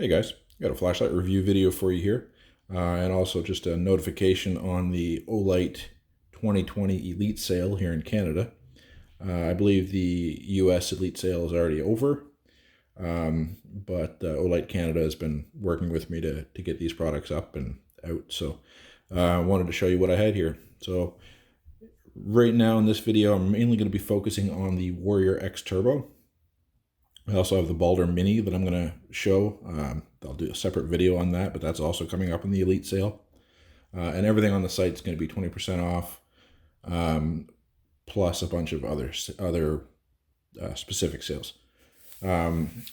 Hey guys, got a flashlight review video for you here, and also just a notification on the Olight 2020 Elite sale here in Canada. I believe the US Elite sale is already over, but Olight Canada has been working with me to get these products up and out, so I wanted to show you what I had here. So right now in this video, I'm mainly going to be focusing on the Warrior X Turbo. I also have the Balder Mini that I'm going to show. I'll do a separate video on that, but that's also coming up in the Elite sale. And everything on the site is going to be 20% off, plus a bunch of other specific sales.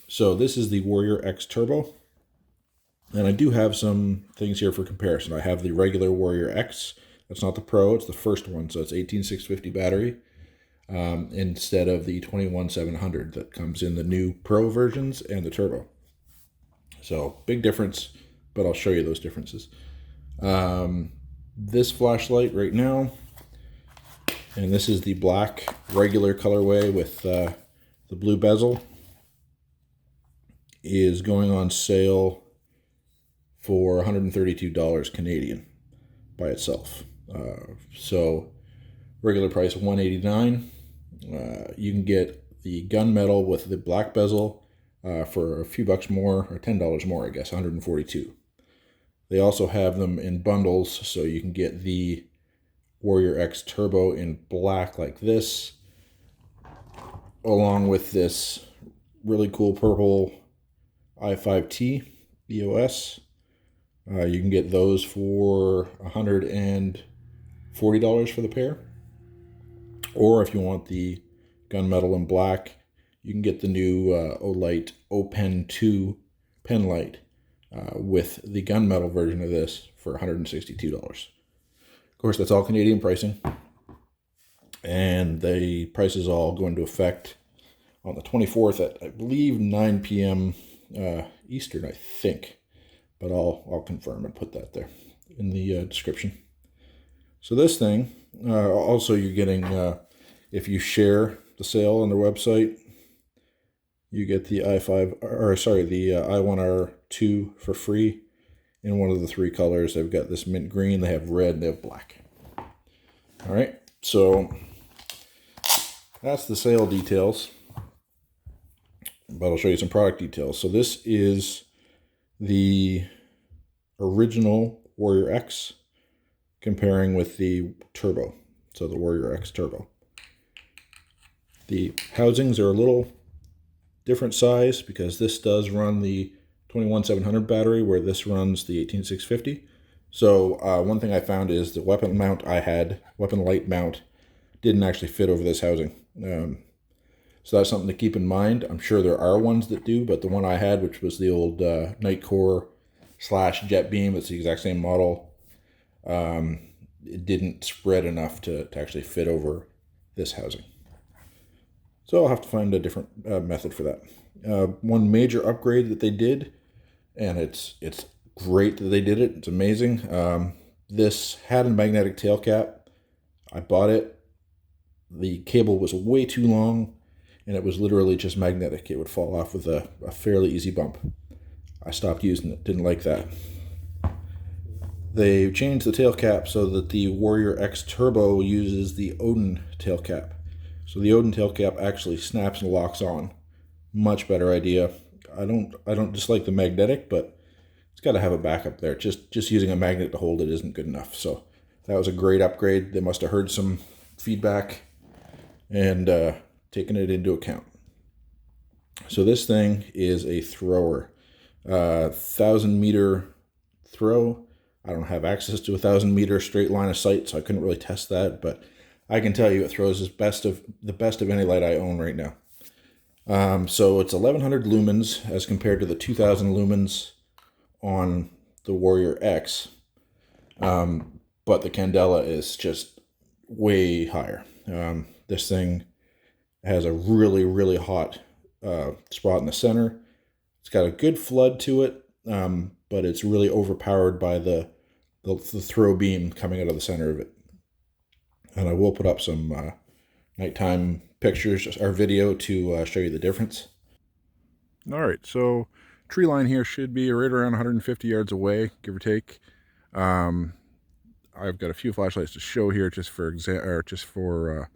So this is the Warrior X Turbo. And I do have some things here for comparison. I have the regular Warrior X. That's not the Pro, it's the first one. So it's 18650 battery. Instead of the 21700 that comes in the new Pro versions and the Turbo. So big difference, but I'll show you those differences. This flashlight right now, and this is the black regular colorway with the blue bezel, is going on sale for $132 Canadian by itself. So regular price $189. You can get the gunmetal with the black bezel for a few bucks more, or $10 more, I guess, $142. They also have them in bundles, so you can get the Warrior X Turbo in black like this, along with this really cool purple i5T EOS. You can get those for $140 for the pair. Or if you want the gunmetal in black, you can get the new Olight O-Pen 2 pen light with the gunmetal version of this for $162. Of course, that's all Canadian pricing. And the prices all go into effect on the 24th at, I believe, 9 p.m. Eastern, I think. But I'll confirm and put that there in the description. So this thing, also you're getting, if you share the sale on their website, you get the i1R2 for free in one of the three colors. They've got this mint green, they have red, they have black. All right, so that's the sale details, but I'll show you some product details. So this is the original Warrior X comparing with the Turbo, so the Warrior X Turbo. The housings are a little different size because this does run the 21700 battery where this runs the 18650. So one thing I found is the weapon mount I had, weapon light mount, didn't actually fit over this housing. So that's something to keep in mind. I'm sure there are ones that do, but the one I had, which was the old Nightcore / Jet Beam, it's the exact same model, it didn't spread enough to actually fit over this housing. So I'll have to find a different method for that. One major upgrade that they did, and it's great that they did it, it's amazing. This had a magnetic tail cap. I bought it. The cable was way too long, and it was literally just magnetic. It would fall off with a fairly easy bump. I stopped using it, didn't like that. They changed the tail cap so that the Warrior X Turbo uses the Odin tail cap. So the Odin tail cap actually snaps and locks on. Much better idea. I don't dislike the magnetic, but it's got to have a backup there. Just using a magnet to hold it isn't good enough. So that was a great upgrade. They must have heard some feedback and taken it into account. So this thing is a thrower. 1,000-meter throw. I don't have access to a 1,000-meter straight line of sight, so I couldn't really test that, but I can tell you it throws the best of any light I own right now. So it's 1,100 lumens as compared to the 2,000 lumens on the Warrior X, but the candela is just way higher. This thing has a really, really hot spot in the center. It's got a good flood to it, but it's really overpowered by the throw beam coming out of the center of it. And I will put up some nighttime pictures or video to show you the difference. All right, so Tree line here should be right around 150 yards away, give or take. I've got a few flashlights to show here just for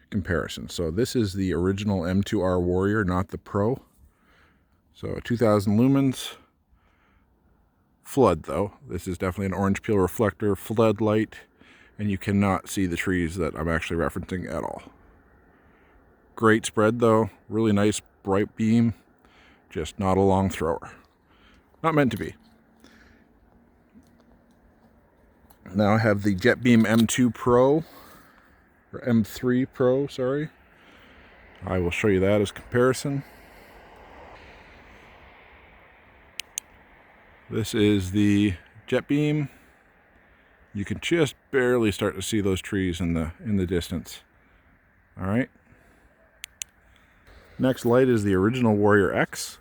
comparison. So this is the original M2R Warrior, not the Pro. So 2000 lumens. Flood though. This is definitely an orange peel reflector, floodlight, and you cannot see the trees that I'm actually referencing at all. Great spread though, really nice bright beam, just not a long thrower. Not meant to be. Now I have the JetBeam M2 Pro, or M3 Pro, sorry. I will show you that as comparison. This is the JetBeam. You can just barely start to see those trees in the distance. All right. Next light is the original Warrior X.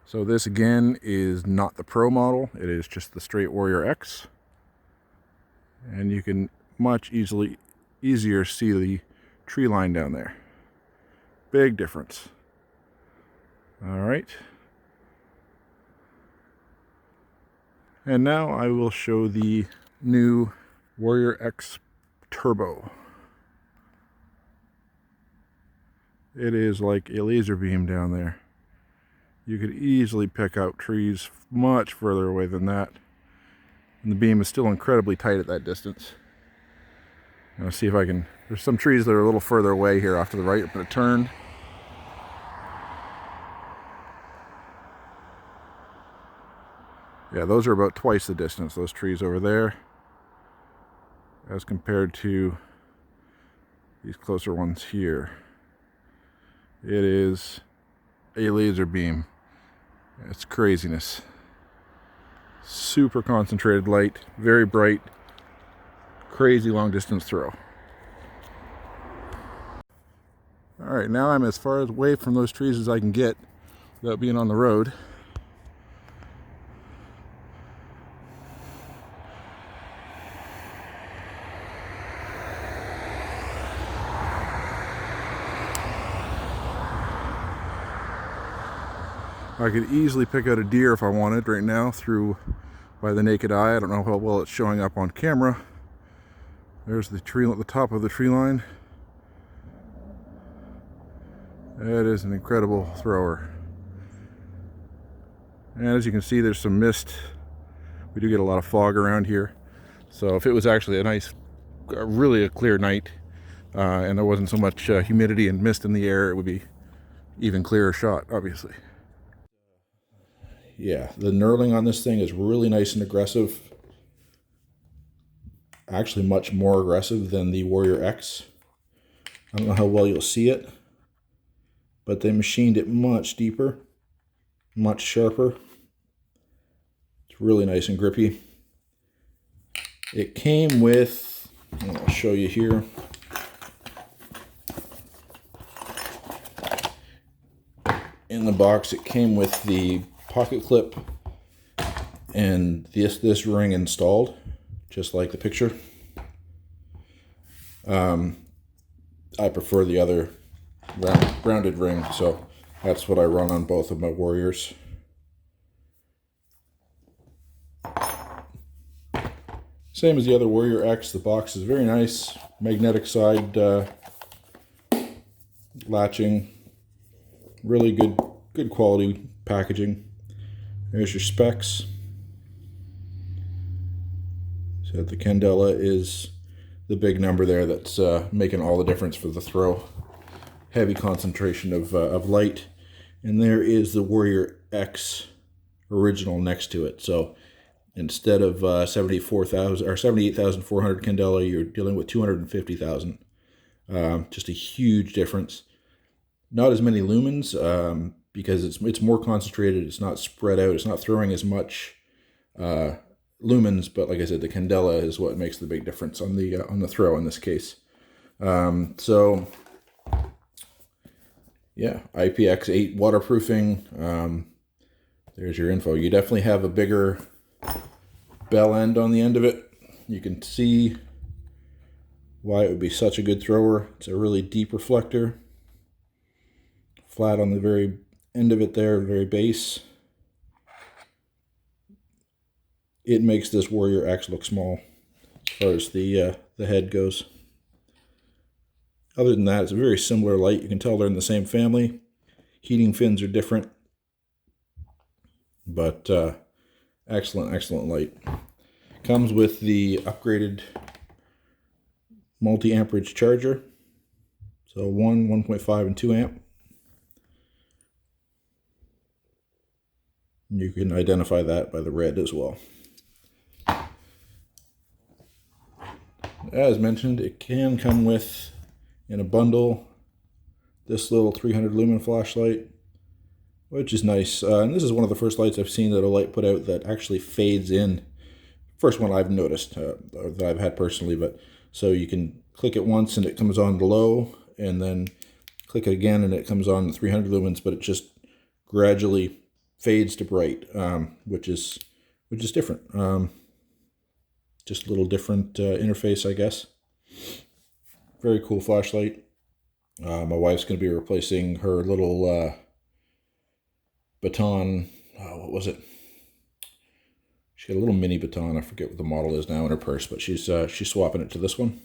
So this again is not the Pro model. It is just the straight Warrior X. And you can much easier see the tree line down there. Big difference. All right. And now I will show the new Warrior X Turbo. It is like a laser beam down there. You could easily pick out trees much further away than that. And the beam is still incredibly tight at that distance. I'll see if I can, there's some trees that are a little further away here off to the right. I'm going to turn. Yeah, those are about twice the distance, those trees over there, as compared to these closer ones here. It is a laser beam. It's craziness. Super concentrated light, very bright, crazy long distance throw. All right, now I'm as far away from those trees as I can get without being on the road. I could easily pick out a deer if I wanted right now by the naked eye. I don't know how well it's showing up on camera. There's the tree at the top of the tree line. That is an incredible thrower. And as you can see, there's some mist. We do get a lot of fog around here. So if it was actually really a clear night, and there wasn't so much humidity and mist in the air, it would be even clearer shot, obviously. Yeah, the knurling on this thing is really nice and aggressive. Actually much more aggressive than the Warrior X. I don't know how well you'll see it, but they machined it much deeper, much sharper. It's really nice and grippy. It came with, I'll show you here. In the box, it came with the pocket clip and this ring installed, just like the picture. I prefer the other rounded ring, so that's what I run on both of my Warriors. Same as the other Warrior X, the box is very nice, magnetic side latching, really good quality packaging. There's your specs. So the candela is the big number there that's making all the difference for the throw. Heavy concentration of light. And there is the Warrior X original next to it. So instead of 74,000 or 78,400 candela, you're dealing with 250,000. Just a huge difference. Not as many lumens, because it's more concentrated, it's not spread out, it's not throwing as much lumens, but like I said, the candela is what makes the big difference on the throw in this case. So yeah, IPX8 waterproofing. There's your info. You definitely have a bigger bell end on the end of it. You can see why it would be such a good thrower. It's a really deep reflector, flat on the very end of it there, very base. it makes this Warrior X look small as far as the head goes. Other than that, it's a very similar light. You can tell they're in the same family. Heating fins are different, but excellent, excellent light. Comes with the upgraded multi-amperage charger. So 1.5, and 2 amp. You can identify that by the red as well. As mentioned, it can come with, in a bundle, this little 300 lumen flashlight, which is nice. And this is one of the first lights I've seen that Olight put out that actually fades in. First one I've noticed, that I've had personally, but so you can click it once and it comes on low, and then click it again and it comes on 300 lumens, but it just gradually fades to bright, which is different. Just a little different interface, I guess. Very cool flashlight. My wife's going to be replacing her little Baton. What was it? She had a little mini Baton. I forget what the model is now in her purse, but she's swapping it to this one.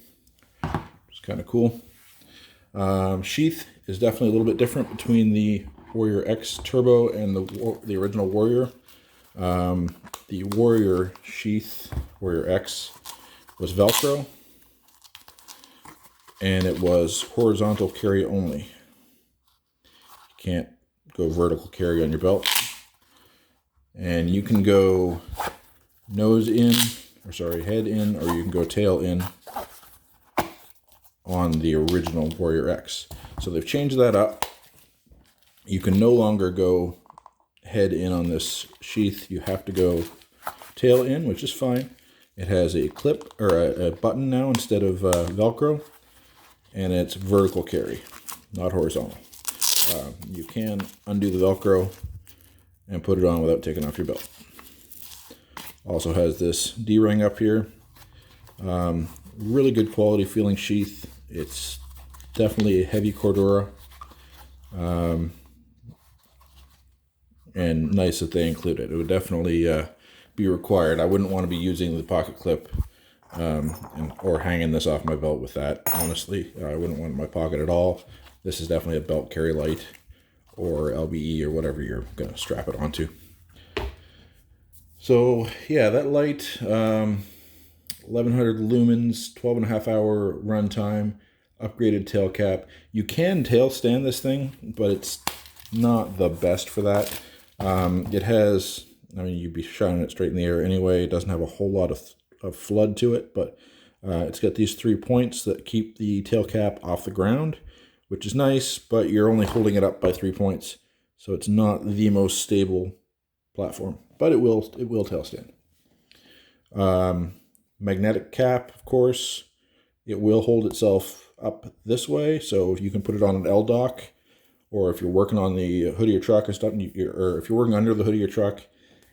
It's kind of cool. Sheath is definitely a little bit different between the Warrior X Turbo and the original Warrior. The Warrior Sheath, Warrior X, was Velcro, and it was horizontal carry only. You can't go vertical carry on your belt. And you can go nose in, or sorry, head in, or you can go tail in on the original Warrior X. So they've changed that up. You can no longer go head in on this Sheath. You have to go tail in, which is fine. It has a clip, or a button now instead of Velcro, and it's vertical carry, not horizontal. You can undo the Velcro and put it on without taking off your belt. Also has this D-ring up here. Really good quality feeling sheath. It's definitely a heavy Cordura. And nice that they include it. It would definitely be required. I wouldn't want to be using the pocket clip or hanging this off my belt with that. Honestly, I wouldn't want it in my pocket at all. This is definitely a belt carry light, or LBE, or whatever you're going to strap it onto. So yeah, that light, 1100 lumens, 12.5 hour runtime, upgraded tail cap. You can tail stand this thing, but it's not the best for that. It has, I mean, you'd be shining it straight in the air anyway. It doesn't have a whole lot of flood to it, but it's got these 3 points that keep the tail cap off the ground, which is nice, but you're only holding it up by 3 points. So it's not the most stable platform, but it will tail stand. Magnetic cap, of course. It will hold itself up this way, so you can put it on an L-dock, or if you're working on the hood of your truck or stuff, or if you're working under the hood of your truck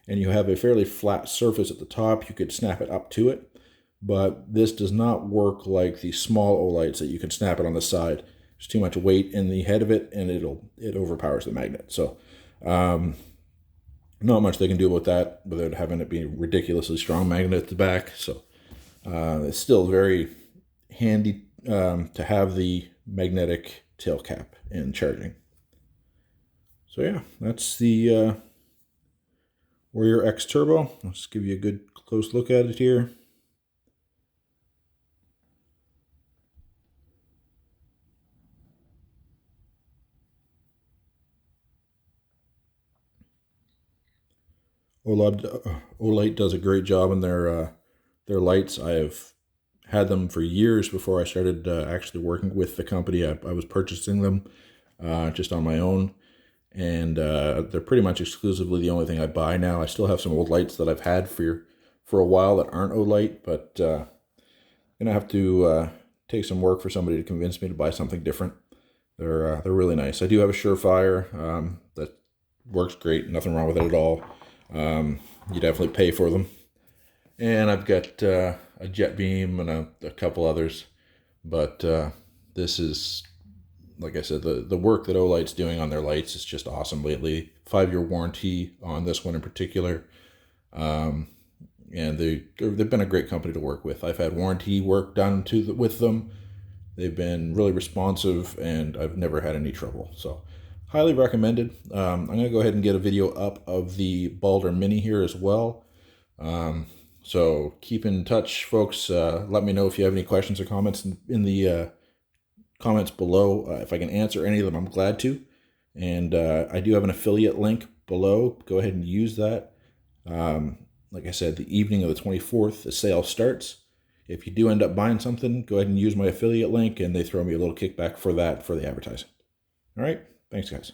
and you have a fairly flat surface at the top, you could snap it up to it. But this does not work like the small Olights that you can snap it on the side. There's too much weight in the head of it, and it overpowers the magnet. So not much they can do about that without having it be a ridiculously strong magnet at the back. So it's still very handy to have the magnetic tail cap and charging. So yeah, that's the Warrior X Turbo. I'll just give you a good close look at it here. Olight does a great job in their lights. I have had them for years before I started actually working with the company. I was purchasing them just on my own, and they're pretty much exclusively the only thing I buy now. I still have some old lights that I've had for a while that aren't Olight, but I'm gonna have to take some work for somebody to convince me to buy something different. They're really nice. I do have a Surefire that works great. Nothing wrong with it at all. You definitely pay for them. And I've got a Jet Beam and a couple others, but this is, like I said, the work that Olight's doing on their lights is just awesome lately. 5-year warranty on this one in particular. and they've been a great company to work with. I've had warranty work done with them. They've been really responsive, and I've never had any trouble. So highly recommended. I'm going to go ahead and get a video up of the Balder Mini here as well. So keep in touch, folks. Let me know if you have any questions or comments in the comments below. If I can answer any of them, I'm glad to. And I do have an affiliate link below. Go ahead and use that. Like I said, the evening of the 24th, the sale starts. If you do end up buying something, go ahead and use my affiliate link, and they throw me a little kickback for that, for the advertising. All right. Thanks, guys.